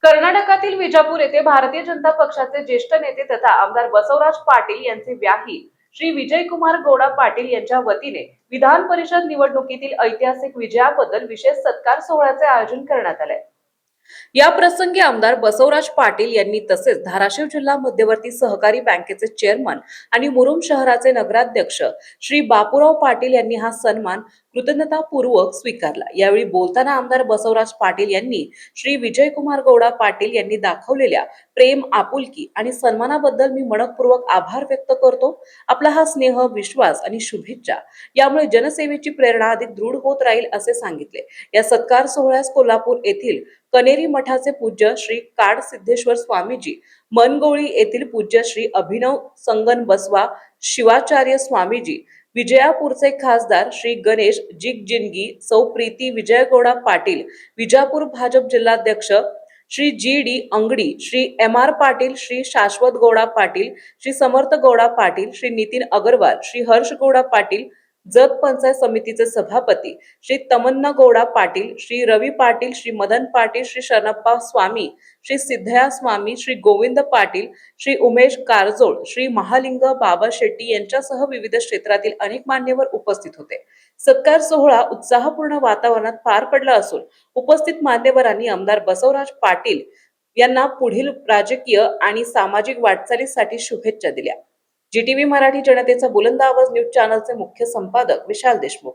कर्नाटकातील विजापूर येथे भारतीय जनता पक्षाचे ज्येष्ठ नेते तथा आमदार बसवराज पाटील यांचे व्याही श्री विजयकुमार गौडा पाटील यांच्या वतीने विधान परिषद निवडणुकीतील ऐतिहासिक विजयाबद्दल विशेष सत्कार सोहळ्याचे आयोजन करण्यात आले। या प्रसंगी आमदार बसवराज पाटील यांनी तसेच धाराशिव जिल्हा मध्यवर्ती सहकारी बँकेचे चेअरमन आणि मुरुम शहराचे नगराध्यक्ष श्री बापूराव पाटील यांनी हा सन्मान कृतज्ञतापूर्वक स्वीकारला। यावेळी बोलताना आमदार बसवराज पाटील यांनी श्री विजयकुमार गौडा पाटील यांनी दाखवलेल्या प्रेम, आपुलकी आणि सन्मानाबद्दल मी मनपूर्वक आभार व्यक्त करतो। आपला हा स्नेह, विश्वास आणि शुभेच्छा यामुळे जनसेवेची प्रेरणा अधिक दृढ होत राहील असे सांगितले। या सत्कार सोहळ्यास कोल्हापूर येथील कनेरी मठाचे पूज्य श्री काड सिद्धेश्वर स्वामीजी, मनगोळी येथील पूज्य श्री अभिनव संगन बसवा शिवाचार्य स्वामीजी, विजयापूरचे खासदार श्री गणेश जिगजिनगी, सौ प्रीती विजयगौडा पाटील, विजापूर भाजप जिल्हाध्यक्ष श्री जी.डी. अंगडी, श्री एम.आर. पाटील, श्री शाश्वत गौडा पाटील, श्री समर्थ गौडा पाटील, श्री नितीन अगरवाल, श्री हर्ष गौडा पाटील, जत पंचायत समितीचे सभापती श्री तमन्ना गौडा पाटील, श्री रवी पाटील, श्री मदन पाटील, श्री शरणप्पा स्वामी, श्री सिद्धया स्वामी, श्री गोविंद पाटील, श्री उमेश कारजोळ, श्री महालिंग बाबा शेट्टी यांच्यासह विविध क्षेत्रातील अनेक मान्यवर उपस्थित होते। सत्कार सोहळा उत्साहपूर्ण वातावरणात पार पडला असून उपस्थित मान्यवरांनी आमदार बसवराज पाटील यांना पुढील राजकीय आणि सामाजिक वाटचालीसाठी शुभेच्छा दिल्या। जीटीव्ही मराठी जनतेचा बुलंद आवाज न्यूज चॅनलचे मुख्य संपादक विशाल देशमुख।